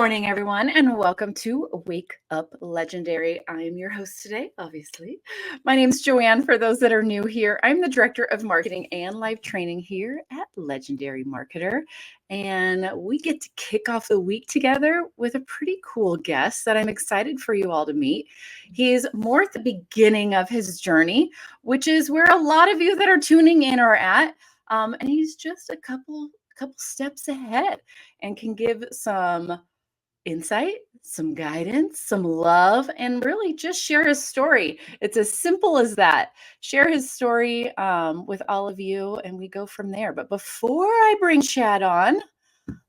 morning, everyone, and welcome to Wake Up Legendary. I am your host today, obviously. My name is Joanne. For those that are new here, I'm the Director of Marketing and Live Training here at Legendary Marketer. And we get to kick off the week together with a pretty cool guest that I'm excited for you all to meet. He's more at the beginning of his journey, which is where a lot of you that are tuning in are at. And he's just a couple steps ahead and can give some insight, some guidance, some love, and really just share his story. It's as simple as that. Share his story with all of you, and we go from there. But before I bring Chad on,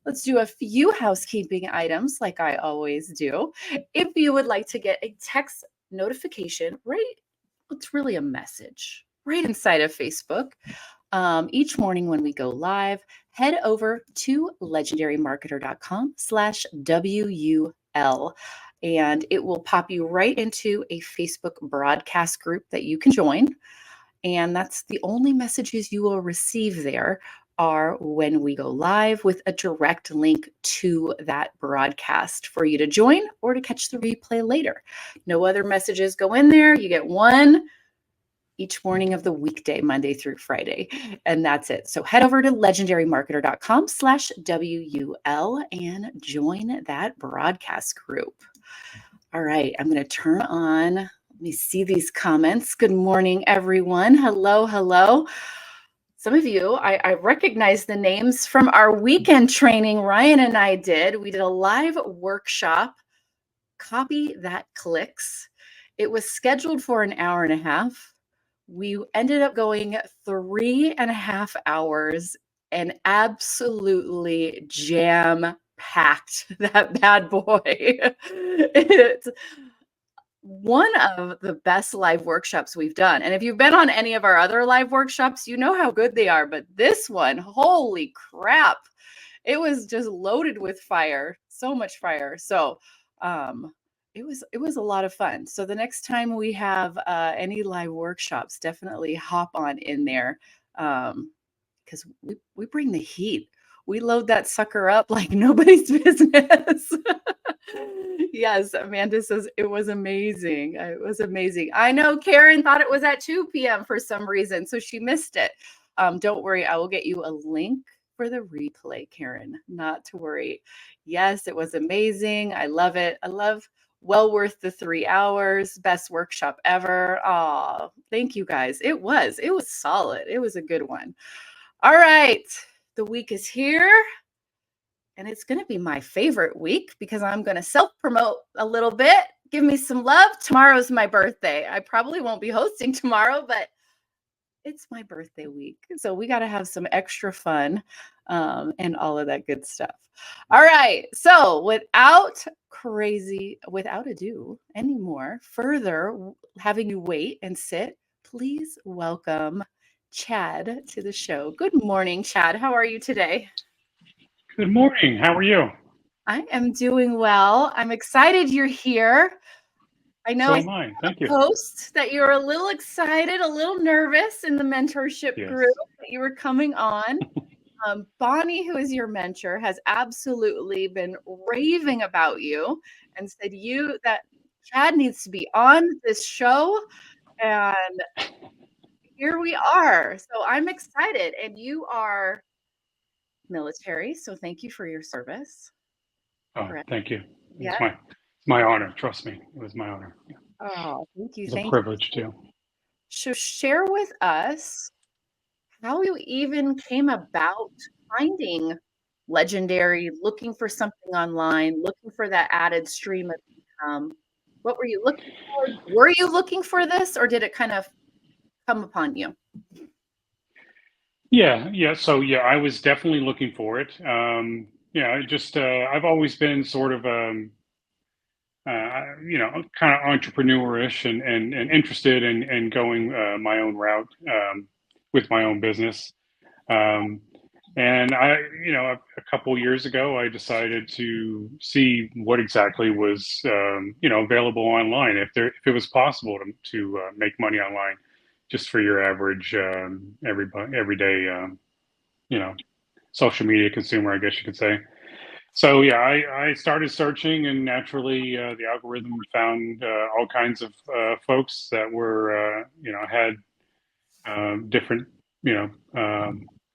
let's do a few housekeeping items like I always do. If you would like to get a text notification, it's really a message right inside of Facebook. Each morning when we go live, head over to legendarymarketer.com/WUL, and it will pop you right into a Facebook broadcast group that you can join. And that's the only messages you will receive there are when we go live with a direct link to that broadcast for you to join or to catch the replay later. No other messages go in there. You get one each morning of the weekday, Monday through Friday. And that's it. So head over to legendarymarketer.com/WUL and join that broadcast group. All right, I'm going to turn on, let me see these comments. Good morning, everyone. Hello. Some of you, I recognize the names from our weekend training Ryan and I did. We did a live workshop, Copy That Clicks. It was scheduled for an hour and a half. We ended up going 3.5 hours and absolutely jam-packed that bad boy. It's one of the best live workshops we've done. And if you've been on any of our other live workshops, you know how good they are. But this one, holy crap, it was just loaded with fire, so much fire. So, it was a lot of fun. So the next time we have any live workshops, definitely hop on in there because we bring the heat. We load that sucker up like nobody's business. Yes, Amanda says it was amazing. It was amazing. I know Karen thought it was at 2 p.m. for some reason, so she missed it. Don't worry, I will get you a link for the replay, Karen. Not to worry. Yes, it was amazing. I love it. Well worth the 3 hours. Best workshop ever. Oh, thank you guys. It was solid. It was a good one. All right. The week is here. And it's going to be my favorite week because I'm going to self-promote a little bit. Give me some love. Tomorrow's my birthday. I probably won't be hosting tomorrow, but it's my birthday week. So we got to have some extra fun and all of that good stuff. All right. So without ado anymore, further having you wait and sit, please welcome Chad to the show. Good morning, Chad. How are you today? Good morning. How are you? I am doing well. I'm excited you're here. I know So am I. Thank you. Post that you're a little excited, a little nervous in the mentorship group that you were coming on. Bonnie, who is your mentor, has absolutely been raving about you and said that Chad needs to be on this show. And here we are. So I'm excited. And you are military. So thank you for your service. Oh, Correct. thank you. Yeah. It's my honor. Trust me. It was my honor. Yeah. Oh, thank you. It's a privilege too. So share with us how you even came about finding Legendary, looking for something online, looking for that added stream of income. What were you looking for? Were you looking for this, or did it kind of come upon you? Yeah. So I was definitely looking for it. I've always been sort of kind of entrepreneurish and interested in going my own route with my own business. And a couple years ago, I decided to see what exactly was, available online. If it was possible to make money online, just for your average everyday social media consumer, I guess you could say. So yeah, I started searching, and naturally the algorithm found all kinds of folks that were had different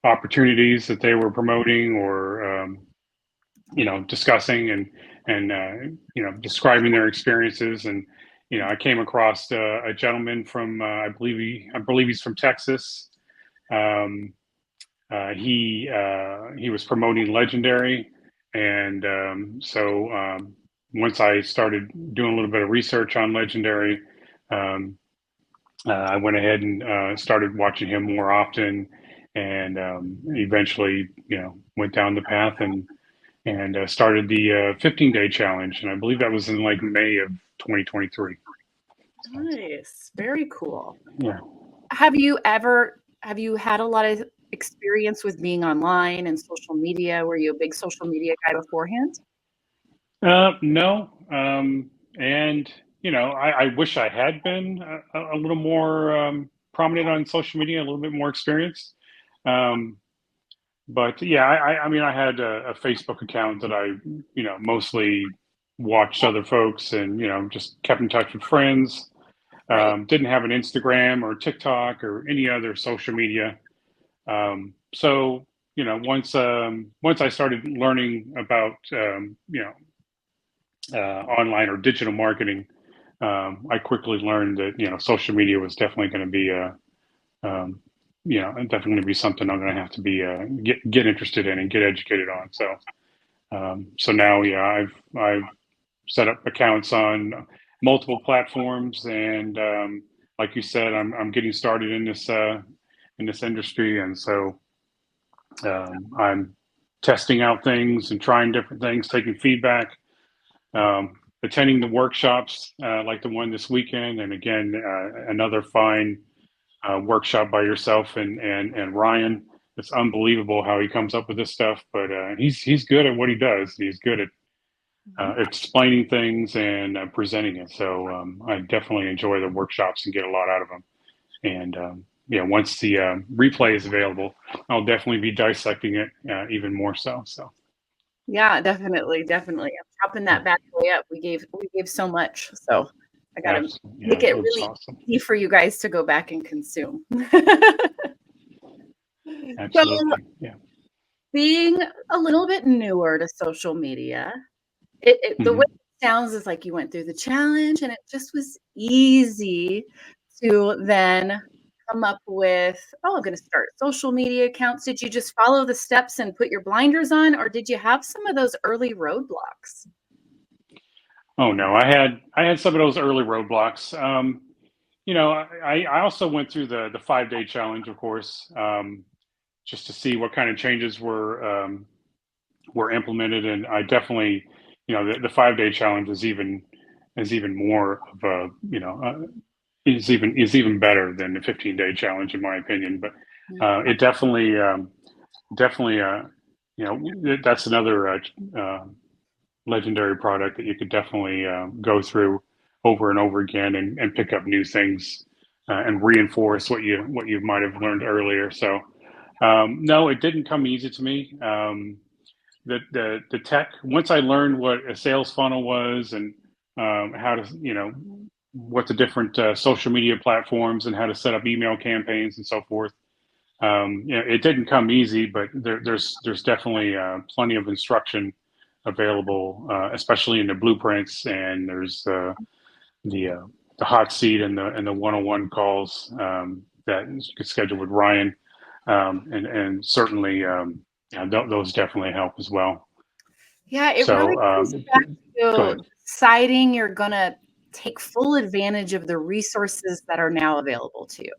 opportunities that they were promoting or discussing and describing their experiences. And I came across a gentleman from I believe he's from Texas. Um, he was promoting Legendary, and once I started doing a little bit of research on Legendary, I went ahead and started watching him more often, and eventually, went down the path and started the 15-day challenge, and I believe that was in like May of 2023. Nice, very cool. Yeah. Have you had a lot of experience with being online and social media? Were you a big social media guy beforehand? No, and I wish I had been a little more prominent on social media, a little bit more experienced. Um, but yeah, I mean, I had a Facebook account that I, mostly watched other folks and just kept in touch with friends. Right. Didn't have an Instagram or TikTok or any other social media. So once I started learning about online or digital marketing, I quickly learned that social media was definitely going to be definitely going to be something I'm going to have to be get interested in and get educated on. So now, yeah, I've set up accounts on multiple platforms, and like you said, I'm getting started in this industry, and so I'm testing out things and trying different things, taking feedback, attending the workshops like the one this weekend, and again another fine workshop by yourself and Ryan. It's unbelievable how he comes up with this stuff, but he's good at what he does. He's good at explaining things and presenting it. So I definitely enjoy the workshops and get a lot out of them. And yeah, once the replay is available, I'll definitely be dissecting it even more so. So Yeah, definitely. I'm chopping that bad boy up. We gave so much, so I got to absolutely, make yeah, it it's really awesome. easy for you guys to go back and consume. So, Absolutely, yeah. being a little bit newer to social media, the way Hmm. it sounds is like you went through the challenge and it just was easy to then come up with, oh, I'm going to start social media accounts. Did you just follow the steps and put your blinders on, or did you have some of those early roadblocks? Oh no, I had some of those early roadblocks. I also went through the 5-day challenge, of course, just to see what kind of changes were implemented, and I definitely, the 5-day challenge is even more of a is even better than the 15-day challenge in my opinion. But it definitely that's another legendary product that you could definitely go through over and over again and pick up new things and reinforce what you might have learned earlier. So no, it didn't come easy to me. The tech, once I learned what a sales funnel was and how to what the different social media platforms and how to set up email campaigns and so forth. It didn't come easy, but there's definitely plenty of instruction available, especially in the blueprints, and there's the hot seat and the one-on-one calls that you could schedule with Ryan, and certainly those definitely help as well. Yeah, it really So comes back go to ahead. deciding you're gonna take full advantage of the resources that are now available to you.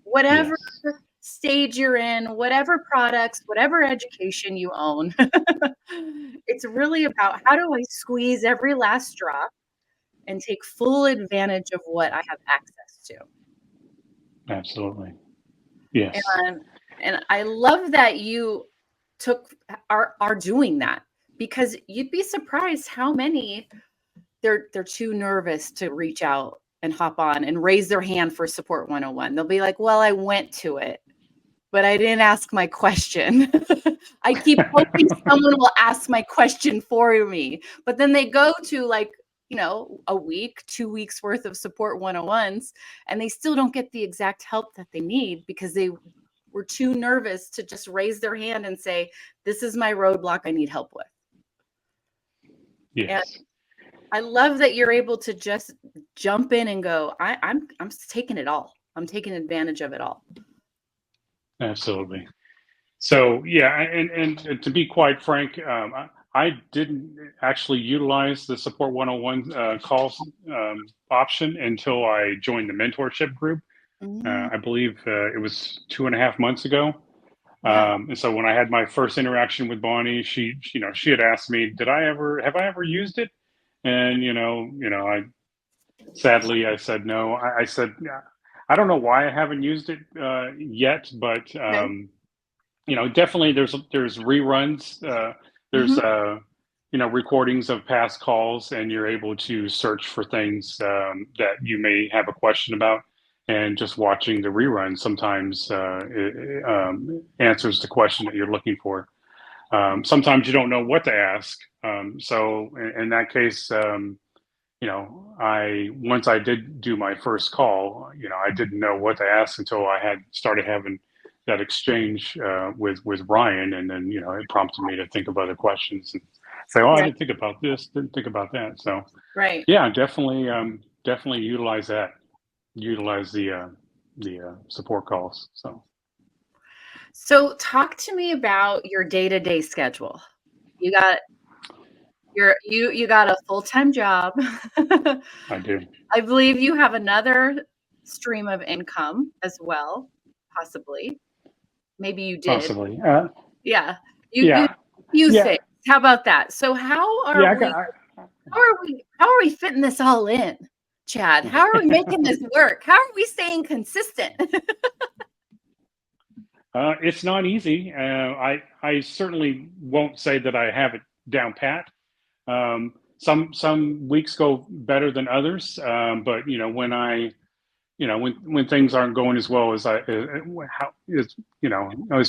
Whatever Yes, stage you're in, whatever products, whatever education you own, it's really about how do I squeeze every last drop and take full advantage of what I have access to. absolutely. Yes. And I love that you are doing that, because you'd be surprised how many they're too nervous to reach out and hop on and raise their hand for support 101. They'll be like, "Well, I went to it." but I didn't ask my question. I keep hoping someone will ask my question for me, but then they go to like, a week, 2 weeks worth of support 101s, and they still don't get the exact help that they need because they were too nervous to just raise their hand and say, this is my roadblock I need help with. Yes. And I love that you're able to just jump in and go, I'm taking it all. I'm taking advantage of it all. Absolutely. So yeah, and to be quite frank, I didn't actually utilize the support 101 calls option until I joined the mentorship group. I believe it was 2.5 months ago. Yeah. And so when I had my first interaction with Bonnie, she had asked me, have I ever used it? And sadly I said no. I said, I don't know why I haven't used it yet, but definitely there's reruns. There's recordings of past calls, and you're able to search for things that you may have a question about. And just watching the rerun sometimes answers the question that you're looking for. Sometimes you don't know what to ask. So in that case, once I did do my first call, I didn't know what to ask until I had started having that exchange with Ryan, and then it prompted me to think of other questions and say, I didn't think about this, didn't think about that. So yeah, definitely utilize that. Utilize the support calls. So talk to me about your day-to-day schedule. You got you got a full-time job. I do. I believe you have another stream of income as well, possibly. Maybe you did. Possibly. Yeah. You think. How about that? So how are we fitting this all in, Chad? How are we making this work? How are we staying consistent? It's not easy. I certainly won't say that I have it down pat. Some weeks go better than others, but when things aren't going as well as as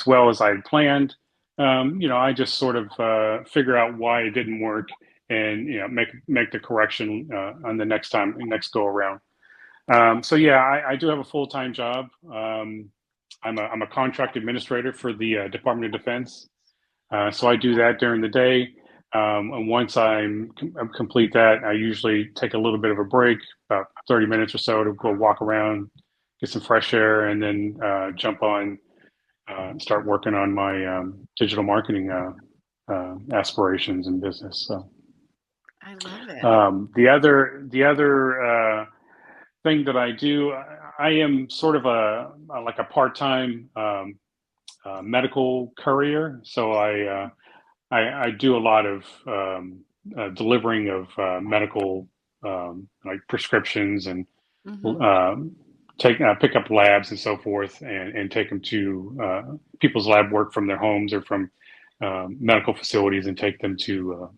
well as I had planned, I just sort of figure out why it didn't work, and make the correction on the next go around. So yeah, I do have a full-time job. I'm a contract administrator for the Department of Defense. So I do that during the day. And once I complete that, I usually take a little bit of a break, about 30 minutes or so, to go walk around, get some fresh air, and then jump on, start working on my digital marketing aspirations and business. So I love it. The other thing that I do, I am sort of a part-time medical courier. So I do a lot of delivering of medical like prescriptions, and pick up labs and so forth, and take them to people's lab work from their homes or from medical facilities, and take them to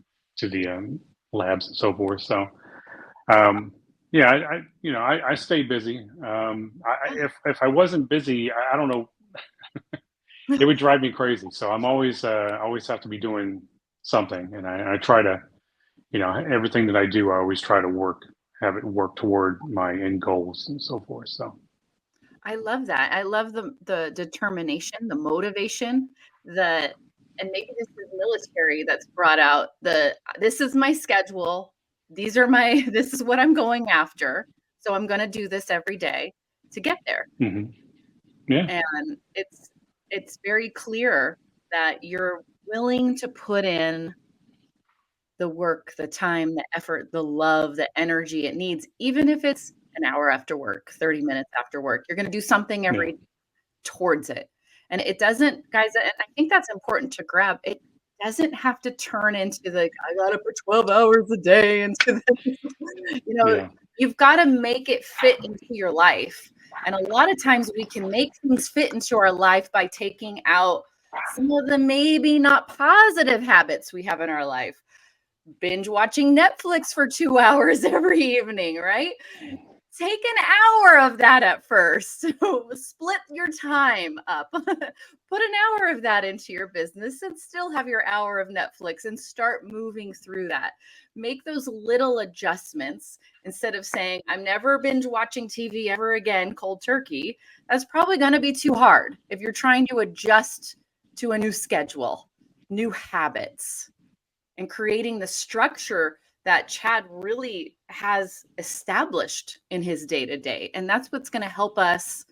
the labs and so forth. So yeah, I stay busy. If I wasn't busy, I don't know. It would drive me crazy. So I'm always have to be doing something, and I try to, everything that I do, I always try to have it work toward my end goals and so forth. So I love that. I love the determination, the motivation, and maybe this is military that's brought out this is my schedule. This is what I'm going after. So I'm going to do this every day to get there. Yeah. And it's very clear that you're willing to put in the work, the time, the effort, the love, the energy it needs, even if it's an hour after work, 30 minutes after work. You're going to do something every day towards it. And it doesn't, guys, and I think that's important to grab. It doesn't have to turn into I got to put 12 hours a day into this. You've got to make it fit into your life. And a lot of times we can make things fit into our life by taking out some of the maybe not positive habits we have in our life. Binge watching Netflix for 2 hours every evening, right? Take an hour of that at first. Split your time up. Put an hour of that into your business and still have your hour of Netflix and start moving through that. Make those little adjustments instead of saying, I'm never binge watching TV ever again, cold turkey. That's probably going to be too hard if you're trying to adjust to a new schedule, new habits, and creating the structure that Chad really has established in his day-to-day. And that's what's going to help us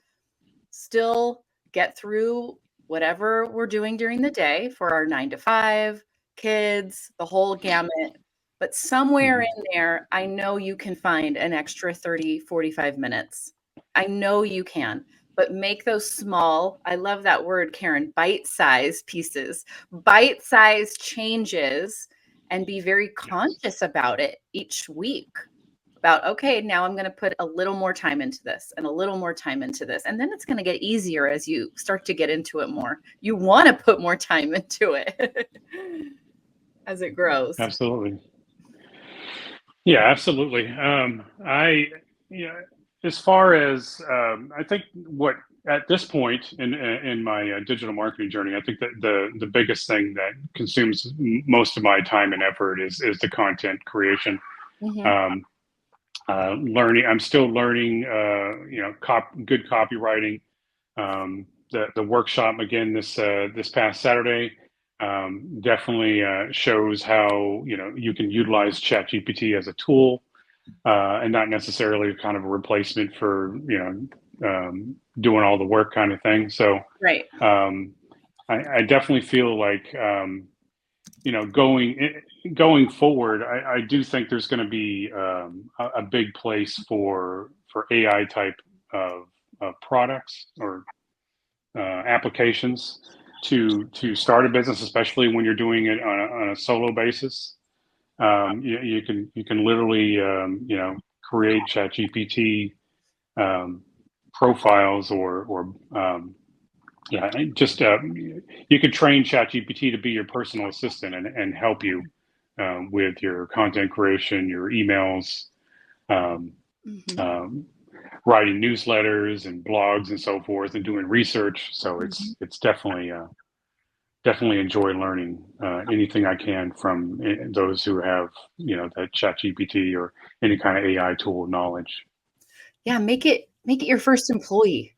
still get through whatever we're doing during the day for our 9 to 5, kids, the whole gamut. But somewhere in there, I know you can find an extra 30, 45 minutes. I know you can, but make those small, I love that word, Karen, bite-sized pieces, bite-sized changes, and be very conscious about it each week. About, okay, now I'm going to put a little more time into this and a little more time into this. And then it's going to get easier as you start to get into it more. You want to put more time into it as it grows. Absolutely. Yeah, absolutely. As far as I think what at this point in my digital marketing journey, I think that the biggest thing that consumes most of my time and effort is the content creation. Mm-hmm. Learning, I'm still learning, good copywriting. The workshop again this past Saturday definitely shows how you can utilize Chat GPT as a tool and not necessarily kind of a replacement for doing all the work kind of thing. So Right. I definitely feel like going forward, I do think there's going to be a big place for AI type of products or applications to start a business, especially when you're doing it on a solo basis. You can literally create Chat GPT profiles or you could train Chat GPT to be your personal assistant and help you with your content creation, your emails, writing newsletters and blogs and so forth, and doing research. So it's definitely enjoy learning anything I can from those who have that Chat GPT or any kind of AI tool knowledge. Yeah, make it your first employee.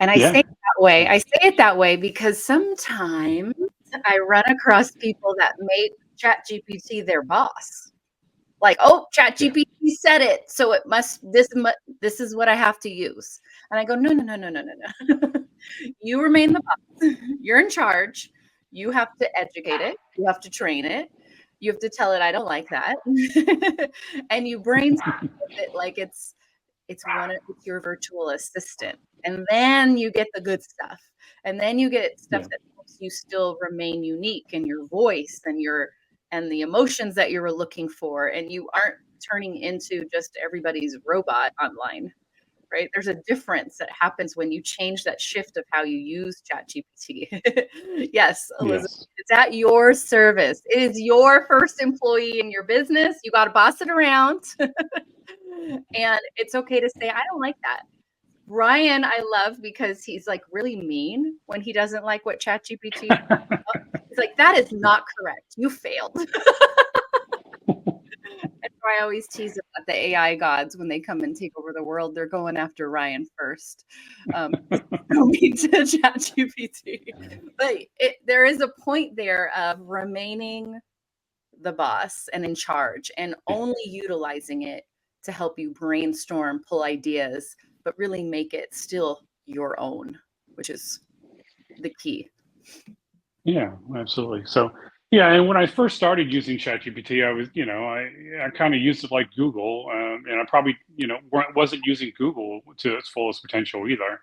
And I say it that way. I say it that way because sometimes I run across people that make Chat GPT their boss. Like, oh, Chat GPT said it, so it must. This is what I have to use. And I go, no. You remain the boss. You're in charge. You have to educate it. You have to train it. You have to tell it I don't like that, and you brainstorm with it like it's your virtual assistant. And then you get the good stuff. And then you get stuff that helps you still remain unique in your voice and the emotions that you were looking for. And you aren't turning into just everybody's robot online, right? There's a difference that happens when you change that shift of how you use ChatGPT. Yes, Elizabeth, it's at your service. It is your first employee in your business. You got to boss it around. And it's okay to say, I don't like that. Ryan, I love because he's like really mean when he doesn't like what ChatGPT is. He's like, that is not correct. You failed. And so I always tease about the AI gods when they come and take over the world. They're going after Ryan first. Going to ChatGPT. But there is a point there of remaining the boss and in charge and only utilizing it to help you brainstorm, pull ideas, but really make it still your own, which is the key. Yeah, absolutely. So, yeah, and when I first started using ChatGPT, I was, I kind of used it like Google, and I probably, wasn't using Google to its fullest potential either.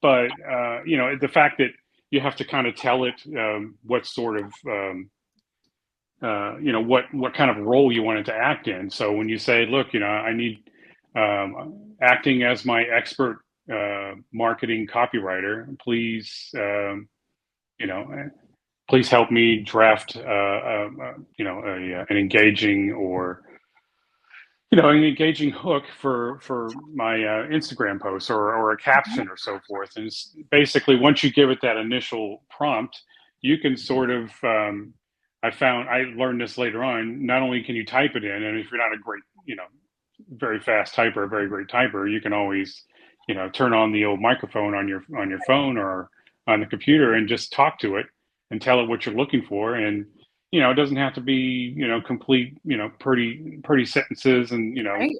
But the fact that you have to kind of tell it what sort of what kind of role you want it to act in. So when you say, look, I need acting as my expert marketing copywriter, please, please help me draft, an engaging or an engaging hook for my Instagram posts or a caption or so forth. And basically, once you give it that initial prompt, you can sort of I learned this later on. Not only can you type it in, and if you're not a great, very fast typer, a very great typer, you can always, turn on the old microphone on your phone or on the computer and just talk to it and tell it what you're looking for. And it doesn't have to be, complete, pretty sentences and, Right.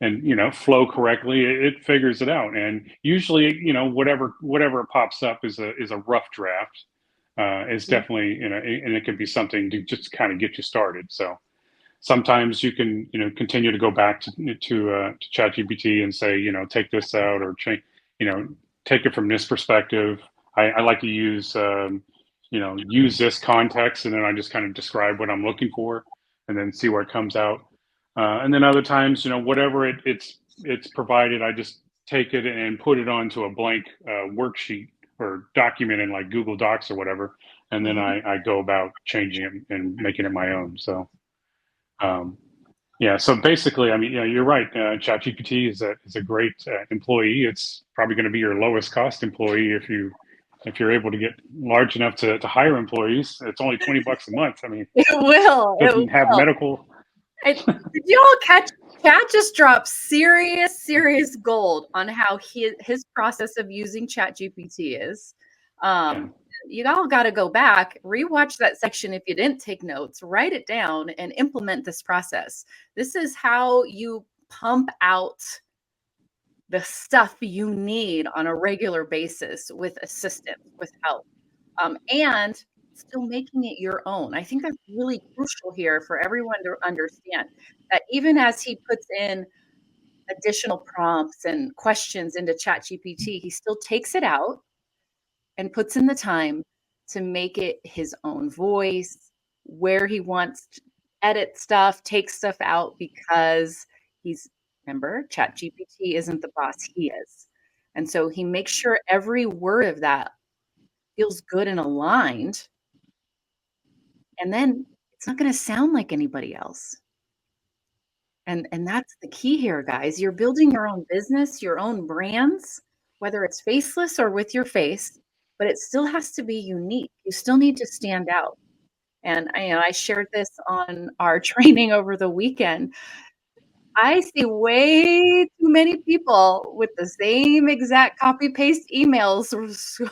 and flow correctly. It figures it out. And usually, whatever pops up is a rough draft. It's definitely, and it can be something to just kind of get you started. So sometimes you can, continue to go back to Chat GPT and say, take this out or change, take it from this perspective. I like to use, use this context, and then I just kind of describe what I'm looking for, and then see what comes out. And then other times, whatever it's provided, I just take it and put it onto a blank worksheet or document in like Google Docs or whatever, and then I go about changing it and making it my own. So. Yeah, so basically, I mean, you're right. ChatGPT is a great employee. It's probably going to be your lowest cost employee if you're able to get large enough to hire employees. It's only $20 a month. I mean, It will. doesn't have medical. Did you all catch? Cat just dropped serious gold on how his process of using Chat GPT is. You all got to go back, rewatch that section if you didn't take notes, write it down, and implement this process. This is how you pump out the stuff you need on a regular basis with assistance, with help, and still making it your own. I think that's really crucial here for everyone to understand that even as he puts in additional prompts and questions into Chat GPT, he still takes it out and puts in the time to make it his own voice, where he wants to edit stuff, take stuff out, because remember, Chat GPT isn't the boss, he is. And so he makes sure every word of that feels good and aligned. And then it's not going to sound like anybody else. And that's the key here, guys. You're building your own business, your own brands, whether it's faceless or with your face, but it still has to be unique. You still need to stand out. And I shared this on our training over the weekend. I see way too many people with the same exact copy paste emails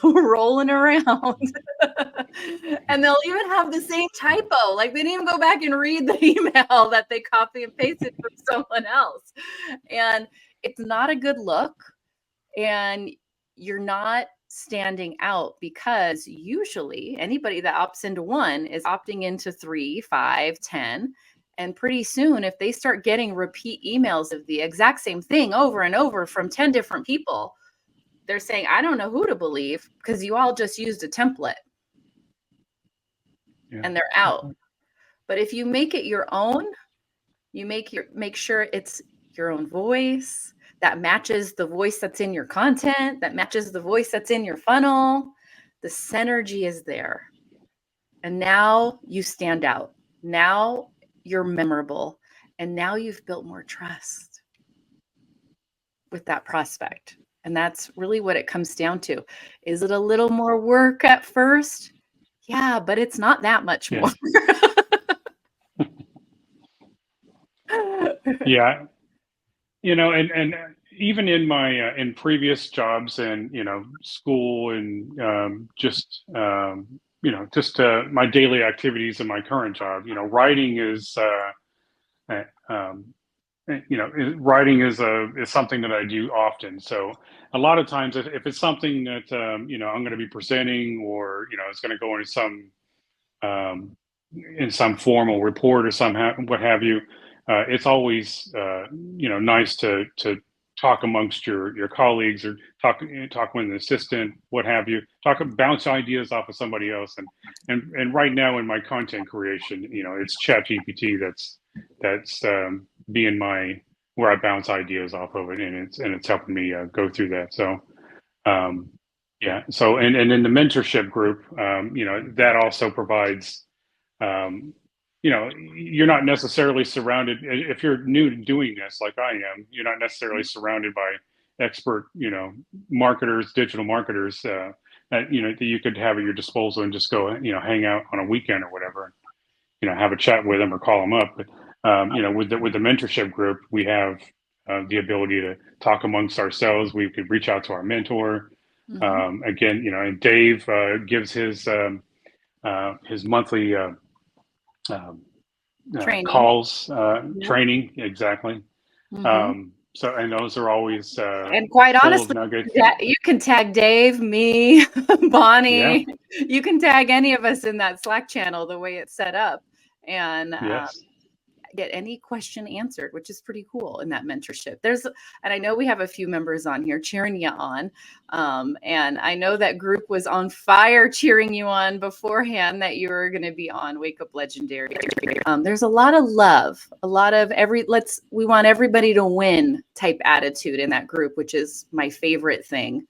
rolling around. And they'll even have the same typo. Like they didn't even go back and read the email that they copy and pasted from someone else. And it's not a good look. And you're not standing out, because usually anybody that opts into one is opting into 3, 5, 10. And pretty soon, if they start getting repeat emails of the exact same thing over and over from 10 different people, they're saying, I don't know who to believe, because you all just used a template. Yeah. And they're out. But if you make it your own, you make sure it's your own voice that matches the voice that's in your content, that matches the voice that's in your funnel. The synergy is there. And now you stand out. Now you're memorable. And now you've built more trust with that prospect. And that's really what it comes down to. Is it a little more work at first? Yeah, but it's not that much more. Yeah. And even in my in previous jobs and school and just my daily activities in my current job, writing is writing is something that I do often. So a lot of times, if it's something that I'm going to be presenting, or it's going to go into some formal report or what have you. It's always nice to talk amongst your colleagues, or talk with an assistant, what have you. Bounce ideas off of somebody else, and right now in my content creation, it's Chat GPT that's being where I bounce ideas off of it, and it's helping me go through that. So yeah. So and in the mentorship group, that also provides you're not necessarily surrounded, if you're new to doing this like I am, you're not necessarily surrounded by expert, marketers, digital marketers, that you could have at your disposal and just go, hang out on a weekend or whatever, have a chat with them or call them up. But with the mentorship group, we have the ability to talk amongst ourselves. We could reach out to our mentor. Again, and Dave gives his monthly Training. calls, training, exactly. So, and those are always and quite honestly, nuggets. You can tag Dave, me, Bonnie. Yeah. You can tag any of us in that Slack channel the way it's set up, and get any question answered, which is pretty cool in that mentorship. And I know we have a few members on here cheering you on. And I know that group was on fire cheering you on beforehand that you were going to be on Wake Up Legendary. There's a lot of love, a lot of we want everybody to win type attitude in that group, which is my favorite thing.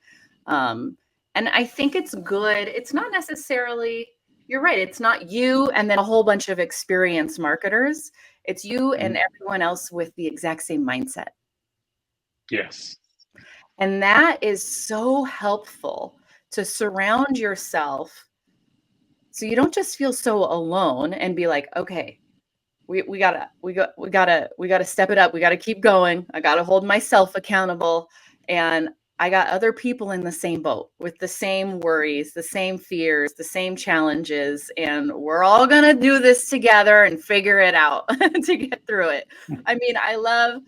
And I think it's good. It's not necessarily, you're right. It's not you and then a whole bunch of experienced marketers. It's you and everyone else with the exact same mindset. Yes. And that is so helpful to surround yourself so you don't just feel so alone and be like, okay, we gotta step it up. We gotta keep going. I gotta hold myself accountable. And I got other people in the same boat with the same worries, the same fears, the same challenges, and we're all going to do this together and figure it out to get through it. I mean, I love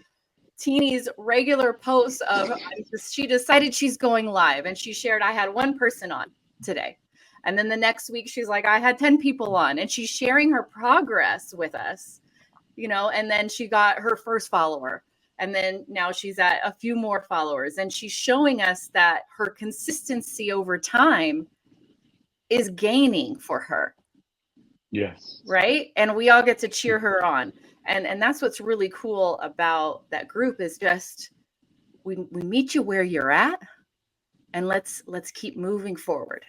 Teeny's regular posts of she decided she's going live and she shared, I had one person on today. And then the next week she's like, I had 10 people on, and she's sharing her progress with us, and then she got her first follower. And then now she's at a few more followers, and she's showing us that her consistency over time is gaining for her. Yes. Right. And we all get to cheer her on. And that's what's really cool about that group is just we meet you where you're at, and let's keep moving forward.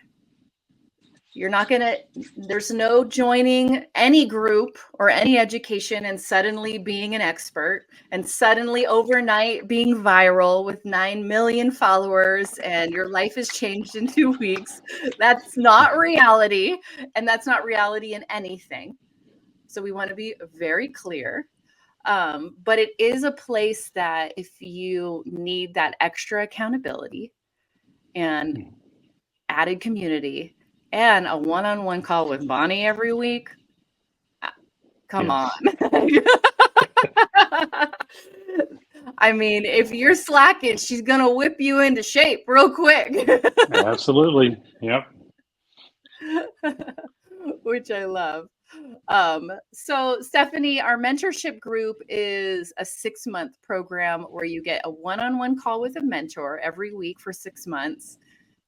There's no joining any group or any education and suddenly being an expert and suddenly overnight being viral with 9 million followers and your life has changed in 2 weeks. That's not reality. And that's not reality in anything. So we want to be very clear. But it is a place that if you need that extra accountability and added community, and a one-on-one call with Bonnie every week. Come on. I mean, if you're slacking, she's going to whip you into shape real quick. Absolutely. Yep. Which I love. So Stephanie, our mentorship group is a 6-month program where you get a one-on-one call with a mentor every week for 6 months.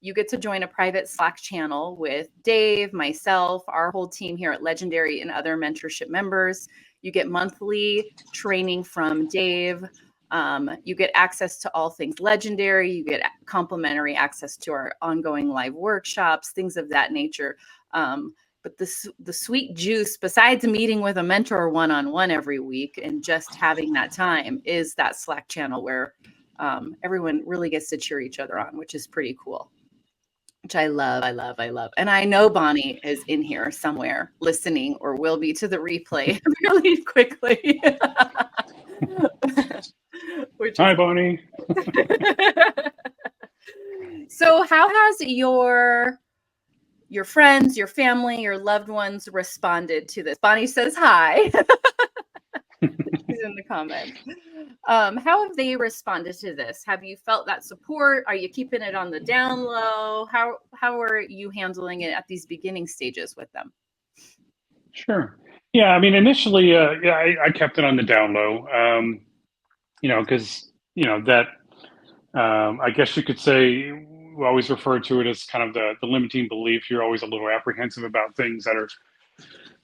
You get to join a private Slack channel with Dave, myself, our whole team here at Legendary, and other mentorship members. You get monthly training from Dave. You get access to all things Legendary. You get complimentary access to our ongoing live workshops, things of that nature. But the sweet juice, besides meeting with a mentor one-on-one every week and just having that time, is that Slack channel where everyone really gets to cheer each other on, which is pretty cool. Which I love. And I know Bonnie is in here somewhere listening or will be to the replay really quickly. Hi, Bonnie. So how has your friends, your family, your loved ones responded to this? Bonnie says hi. She's in the comments. How have they responded to this? Have you felt that support? Are you keeping it on the down low? How are you handling it at these beginning stages with them? Sure. Yeah, I mean, initially, I kept it on the down low, because, that, I guess you could say, we always refer to it as kind of the limiting belief. You're always a little apprehensive about things that are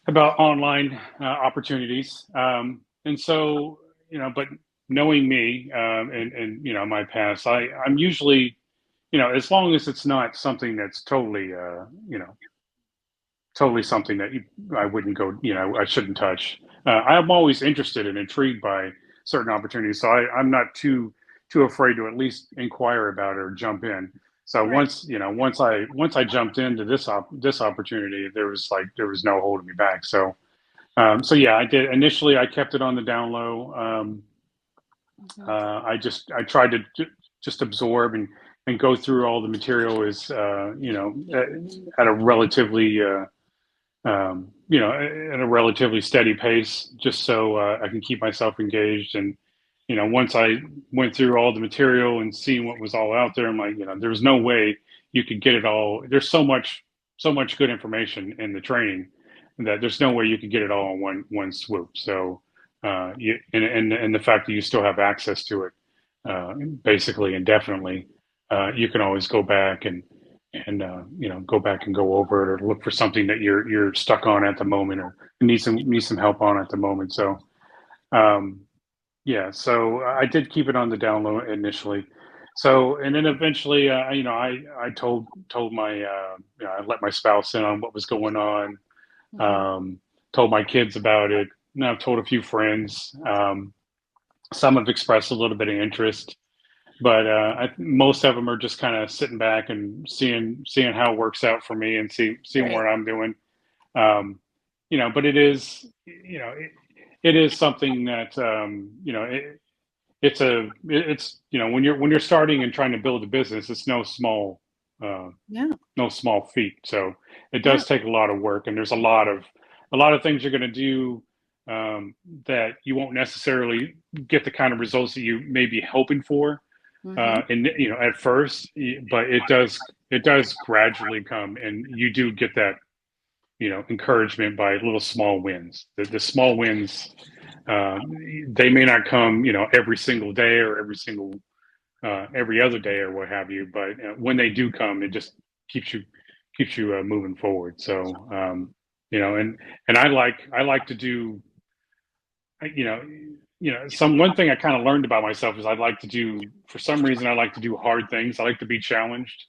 about online opportunities. And so, but knowing me and my past, I'm usually, as long as it's not something that's totally totally something that I wouldn't go, I shouldn't touch. I'm always interested and intrigued by certain opportunities, so I'm not too afraid to at least inquire about it or jump in. So Right. once I jumped into this opportunity, there was no holding me back. So so yeah, I did initially. I kept it on the down low. I tried to just absorb and go through all the material as at a relatively at a relatively steady pace, just so I can keep myself engaged. And once I went through all the material and seeing what was all out there, I'm like, there's no way you could get it all. There's so much good information in the training that there's no way you could get it all in one swoop. So and the fact that you still have access to it basically indefinitely, you can always go back and go back and go over it, or look for something that you're stuck on at the moment, or need some help on at the moment. So yeah, so I did keep it on the down low initially. So, and then eventually, I told my, I let my spouse in on what was going on. Told my kids about it. And I've told a few friends. Some have expressed a little bit of interest, but most of them are just kind of sitting back and seeing how it works out for me, and seeing Right. what I'm doing. But it is, it is something that it's when you're starting and trying to build a business, it's no small feat. So it does take a lot of work, and there's a lot of things you're going to do that you won't necessarily get the kind of results that you may be hoping for and at first, but it does gradually come, and you do get that encouragement by little small wins. The small wins, they may not come every single day, or every other day, or what have you, but when they do come, it just keeps you moving forward. So and I like to do one thing I kind of learned about myself is for some reason I like to do hard things. I like to be challenged.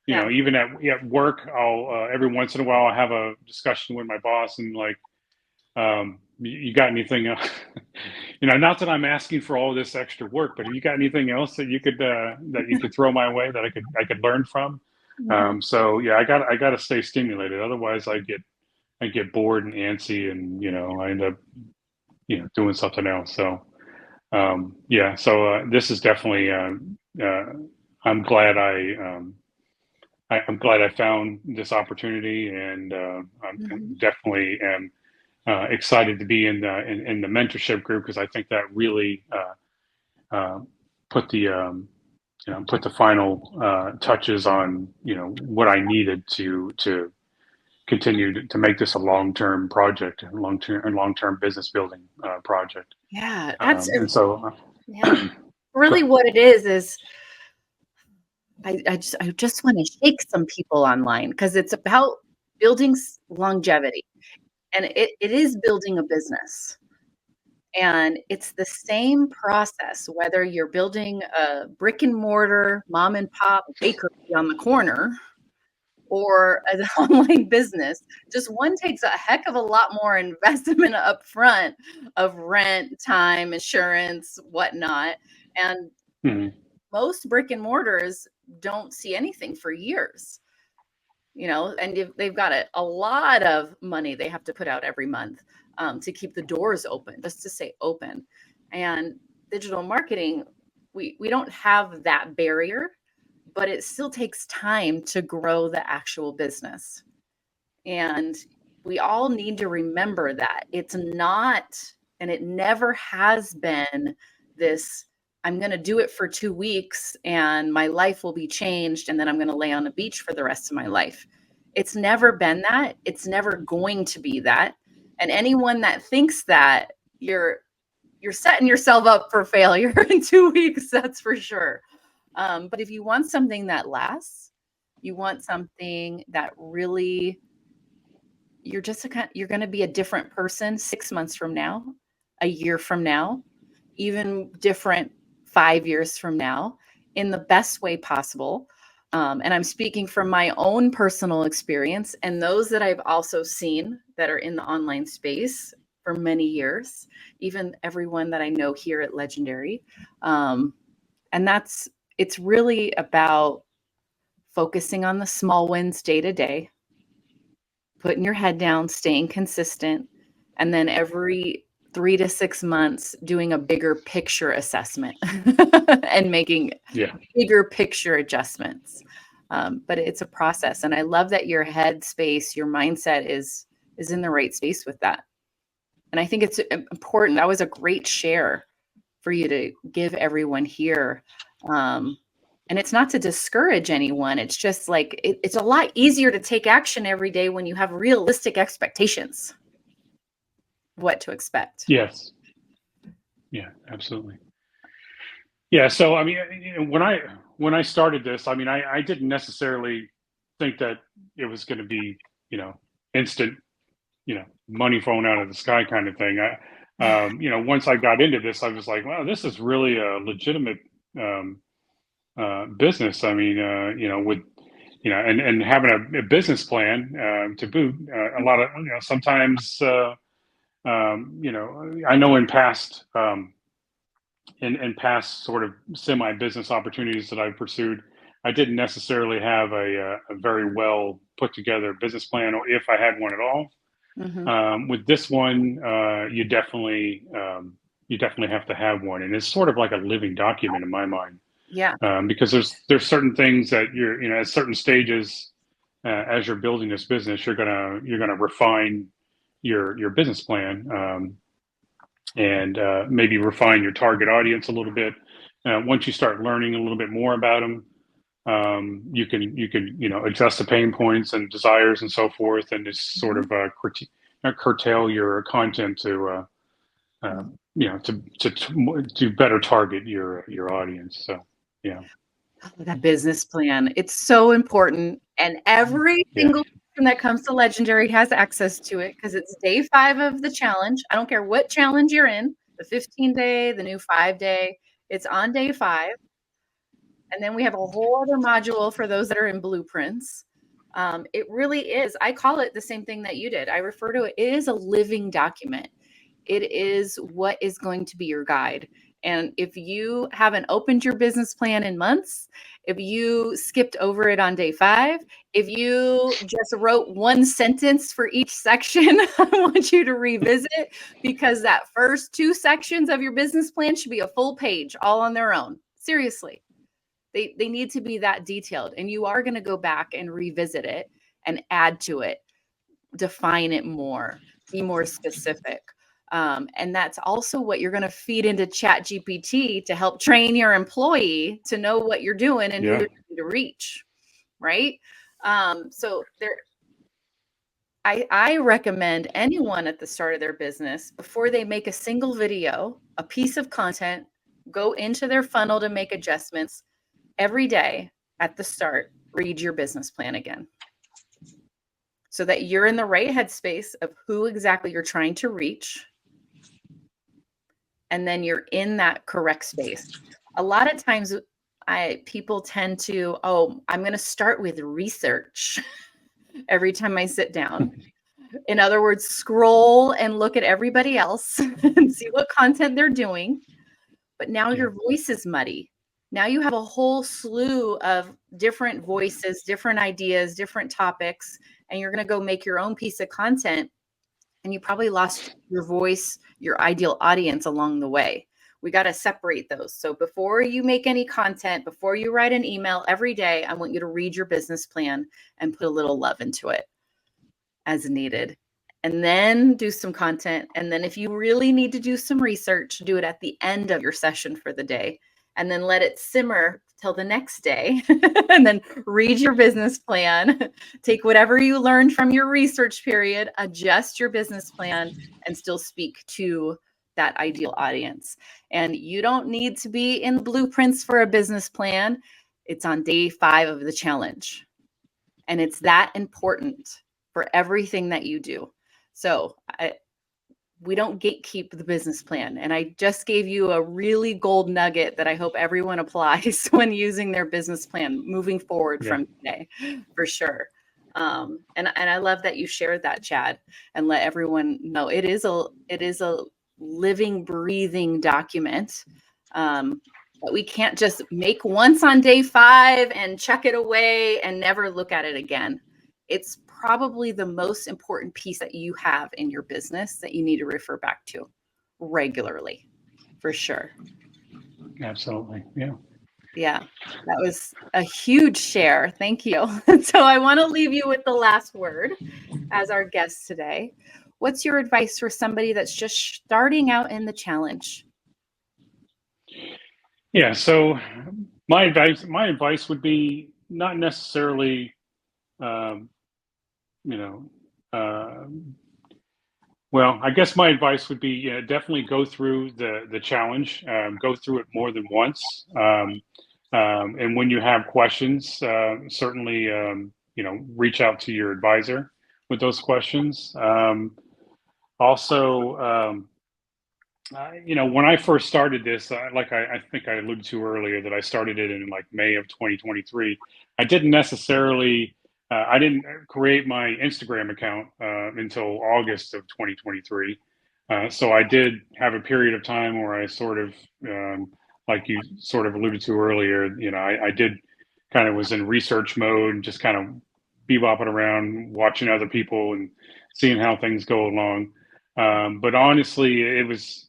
Even at work, I'll every once in a while I'll have a discussion with my boss, and like, you got anything else? Not that I'm asking for all this extra work, but have you got anything else that you could throw my way that I could learn from? So yeah, I got to stay stimulated. Otherwise I get bored and antsy, and I end up doing something else. So yeah, so this is definitely I'm glad I'm glad I found this opportunity, and I'm definitely am excited to be in the mentorship group, because I think that really put the final touches on what I needed to continue to make this a long-term project, long-term business building project. Yeah, that's And so really what it is. I just want to shake some people online, because it's about building longevity, and it is building a business. And it's the same process, whether you're building a brick and mortar mom and pop bakery on the corner, or an online business. Just one takes a heck of a lot more investment up front of rent, time, insurance, whatnot. And most brick and mortars don't see anything for years, and if they've got a lot of money they have to put out every month to keep the doors open, just to say open. And digital marketing, we don't have that barrier, but it still takes time to grow the actual business. And we all need to remember that it's not, and it never has been, this, I'm going to do it for 2 weeks and my life will be changed, and then I'm going to lay on a beach for the rest of my life. It's never been that. It's never going to be that. And anyone that thinks that, you're setting yourself up for failure in 2 weeks, that's for sure. But if you want something that lasts, you want something that really, you're going to be a different person 6 months from now, a year from now, even different 5 years from now, in the best way possible. And I'm speaking from my own personal experience and those that I've also seen that are in the online space for many years, even everyone that I know here at Legendary. And it's really about focusing on the small wins day to day, putting your head down, staying consistent, and then every 3 to 6 months doing a bigger picture assessment and making bigger picture adjustments. But it's a process, and I love that your headspace, your mindset is in the right space with that. And I think it's important. That was a great share for you to give everyone here. And it's not to discourage anyone. It's just like it's a lot easier to take action every day when you have realistic expectations of what to expect. Yes. Yeah, absolutely. Yeah. So, I mean, when I started this, I mean, I didn't necessarily think that it was going to be, instant, money thrown out of the sky kind of thing. Once I got into this, I was like, wow, this is really a legitimate business. I mean, with and having a business plan to boot. A lot of sometimes I know in past past sort of semi business opportunities that I've pursued, I didn't necessarily have a very well put together business plan, or if I had one at all. Mm-hmm. With this one, you definitely have to have one, and it's sort of like a living document in my mind. Yeah. Because there's certain things that you're at certain stages as you're building this business, you're gonna refine your business plan, and maybe refine your target audience a little bit. Once you start learning a little bit more about them, you can adjust the pain points and desires and so forth, and just sort of curtail your content to to better target your audience. So yeah. That business plan, it's so important, and every single person that comes to Legendary has access to it because it's day 5 of the challenge. I don't care what challenge you're in, the 15-day, the new 5-day, it's on day 5. And then we have a whole other module for those that are in blueprints. It really is. I call it the same thing that you did. I refer to it is a living document. It is what is going to be your guide. And if you haven't opened your business plan in months, if you skipped over it on day 5, if you just wrote one sentence for each section, I want you to revisit, because that first 2 sections of your business plan should be a full page all on their own. Seriously. They need to be that detailed, and you are going to go back and revisit it and add to it, define it more, be more specific. And that's also what you're going to feed into Chat GPT to help train your employee to know what you're doing and who they're trying to reach, right? So I recommend anyone at the start of their business, before they make a single video, a piece of content, go into their funnel to make adjustments, every day at the start, read your business plan again, so that you're in the right headspace of who exactly you're trying to reach. And then you're in that correct space. A lot of times people tend to, I'm going to start with research every time I sit down. In other words, scroll and look at everybody else and see what content they're doing. But now your voice is muddy. Now you have a whole slew of different voices, different ideas, different topics, and you're going to go make your own piece of content. And you probably lost your voice, your ideal audience along the way. We got to separate those. So before you make any content, before you write an email every day, I want you to read your business plan and put a little love into it as needed. And then do some content. And then if you really need to do some research, do it at the end of your session for the day. And then let it simmer till the next day. And then read your business plan. Take whatever you learned from your research period, adjust your business plan, and still speak to that ideal audience. And you don't need to be in blueprints for a business plan. It's on day 5 of the challenge. And it's that important for everything that you do. So we don't gatekeep the business plan. And I just gave you a really gold nugget that I hope everyone applies when using their business plan moving forward from today, for sure. And I love that you shared that, Chad, and let everyone know it is a living, breathing document that we can't just make once on day 5 and chuck it away and never look at it again. It's probably the most important piece that you have in your business that you need to refer back to regularly, for sure. Absolutely. Yeah. Yeah, that was a huge share. Thank you. So I want to leave you with the last word as our guest today. What's your advice for somebody that's just starting out in the challenge? Yeah. So my advice would be not necessarily, you know, well, I guess my advice would be definitely go through the challenge, go through it more than once. And when you have questions, certainly, reach out to your advisor with those questions. Also, when I first started this, I think I alluded to earlier that I started it in like May of 2023. I didn't necessarily, I didn't create my Instagram account until August of 2023. So I did have a period of time where I sort of, like you sort of alluded to earlier, I did kind of was in research mode and just kind of bebopping around, watching other people and seeing how things go along. But honestly, it was,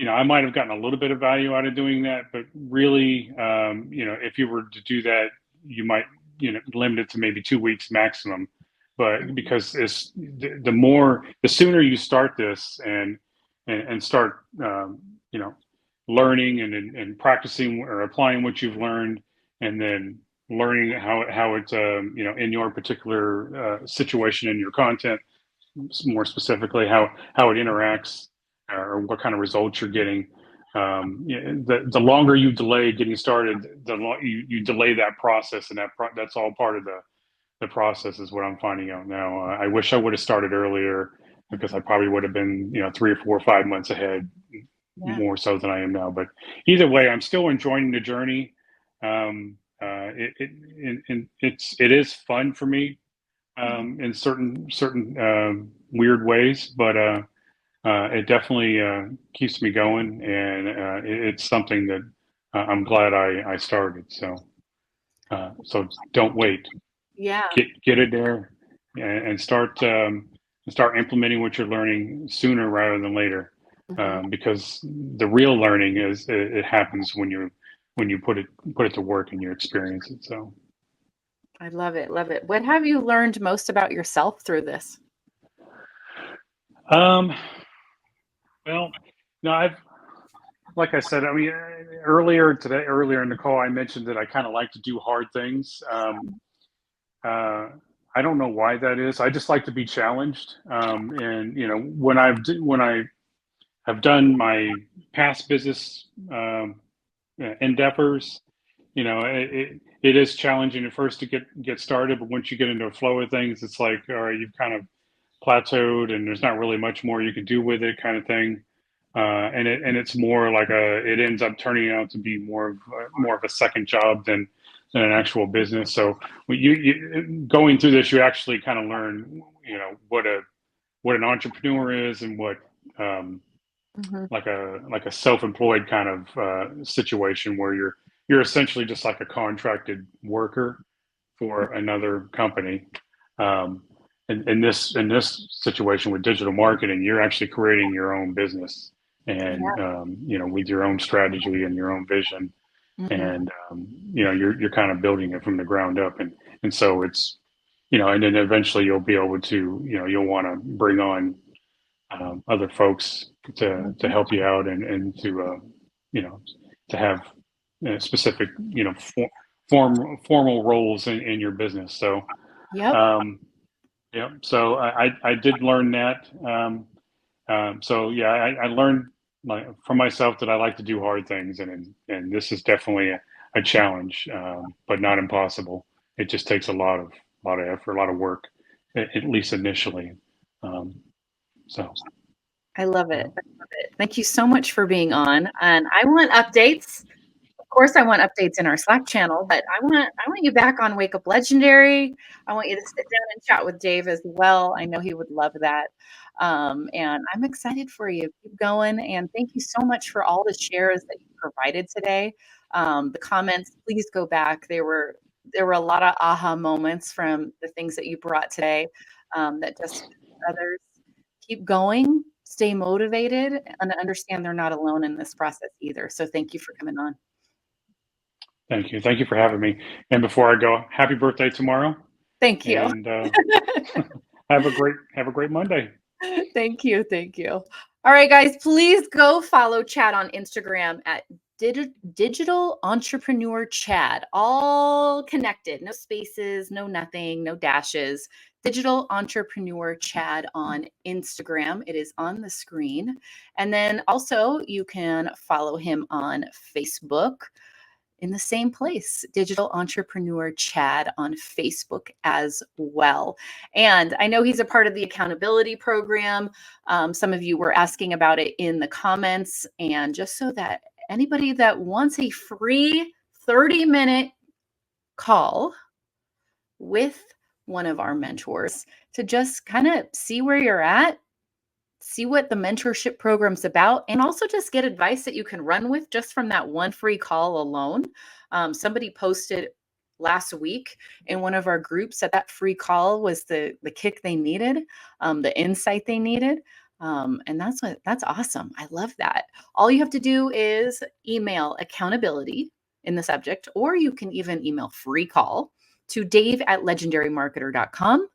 I might have gotten a little bit of value out of doing that, but really, if you were to do that, you might, limit it to maybe 2 weeks maximum. But because the sooner you start this and start, learning and practicing or applying what you've learned, and then learning how it, in your particular situation and your content, more specifically how it interacts or what kind of results you're getting. The longer you delay getting started, you delay that process, and that's all part of the process, is what I'm finding out now. I wish I would have started earlier, because I probably would have been 3 or 4 or 5 months ahead, more so than I am now. But either way, I'm still enjoying the journey. It is fun for me in certain weird ways, but it definitely keeps me going, and it's something that I'm glad I started. So don't wait. Yeah. Get it there and start implementing what you're learning sooner rather than later, because the real learning it happens when you put it to work and you experience it. So. I love it. Love it. What have you learned most about yourself through this? Well, no, like I said, I mean, earlier in the call, I mentioned that I kind of like to do hard things. I don't know why that is. I just like to be challenged. And when I have done my past business endeavors, it is challenging at first to get started, but once you get into a flow of things, it's like, all right, you've kind of plateaued, and there's not really much more you can do with it, kind of thing. And it's more like it ends up turning out to be more of a second job than an actual business. So you going through this, you actually kind of learn, what an entrepreneur is, and what like a self-employed kind of situation, where you're essentially just like a contracted worker for another company. In this situation with digital marketing, you're actually creating your own business, and with your own strategy and your own vision, and you're kind of building it from the ground up, and so it's and then eventually you'll be able to you'll want to bring on other folks to help you out, and to to have specific formal roles in your business. So so I did learn that. So yeah, I learned for myself that I like to do hard things, and this is definitely a challenge, but not impossible. It just takes a lot of effort, a lot of work, at least initially. So I love it. I love it. Thank you so much for being on. And I want updates. Of course, I want updates in our Slack channel, but I want you back on Wake Up Legendary. I want you to sit down and chat with Dave as well. I know he would love that. And I'm excited for you. Keep going. And thank you so much for all the shares that you provided today. The comments, please go back. There were a lot of aha moments from the things that you brought today that just others keep going, stay motivated, and understand they're not alone in this process either. So thank you for coming on. Thank you. Thank you for having me. And before I go, happy birthday tomorrow. Thank you. And have a great Monday. Thank you. Thank you. All right, guys, please go follow Chad on Instagram at Digital Entrepreneur Chad, all connected, no spaces, no nothing, no dashes. Digital Entrepreneur Chad on Instagram. It is on the screen. And then also you can follow him on Facebook in the same place, Digital Entrepreneur Chad on Facebook as well. And I know he's a part of the accountability program. Some of you were asking about it in the comments. And just so that anybody that wants a free 30-minute call with one of our mentors to just kind of see where you're at, see what the mentorship program's about, and also just get advice that you can run with just from that one free call alone. Somebody posted last week in one of our groups that free call was the kick they needed, the insight they needed. And that's awesome. I love that. All you have to do is email accountability in the subject, or you can even email free call to dave@legendarymarketer.com.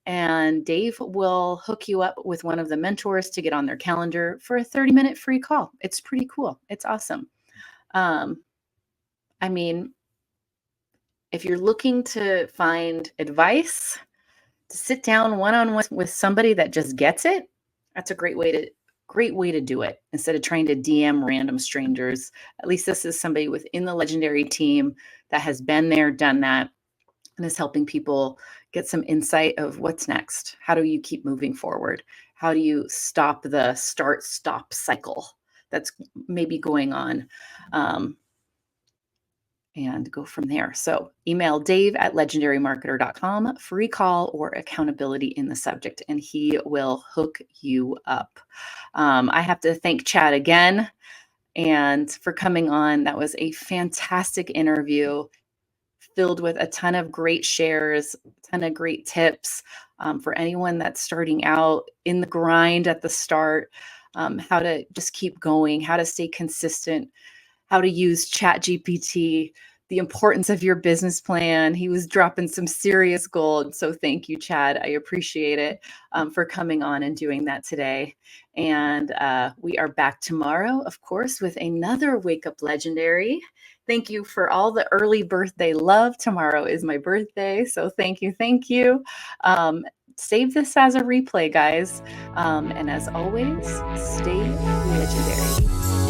And Dave will hook you up with one of the mentors to get on their calendar for a 30-minute free call. It's pretty cool. It's awesome. I mean, if you're looking to find advice, to sit down one-on-one with somebody that just gets it, that's a great way to do it instead of trying to DM random strangers. At least this is somebody within the Legendary team that has been there, done that, and is helping people get some insight of what's next. How do you keep moving forward? How do you stop the start-stop cycle that's maybe going on? And go from there. So email dave@legendarymarketer.com, free call or accountability in the subject, and he will hook you up. I have to thank Chad again and for coming on. That was a fantastic interview filled with a ton of great shares, a ton of great tips for anyone that's starting out in the grind at the start, how to just keep going, how to stay consistent, how to use Chat GPT, the importance of your business plan. He was dropping some serious gold. So thank you, Chad. I appreciate it for coming on and doing that today. And we are back tomorrow, of course, with another Wake Up Legendary. Thank you for all the early birthday love. Tomorrow is my birthday. So thank you. Thank you. Save this as a replay, guys. And as always, stay legendary.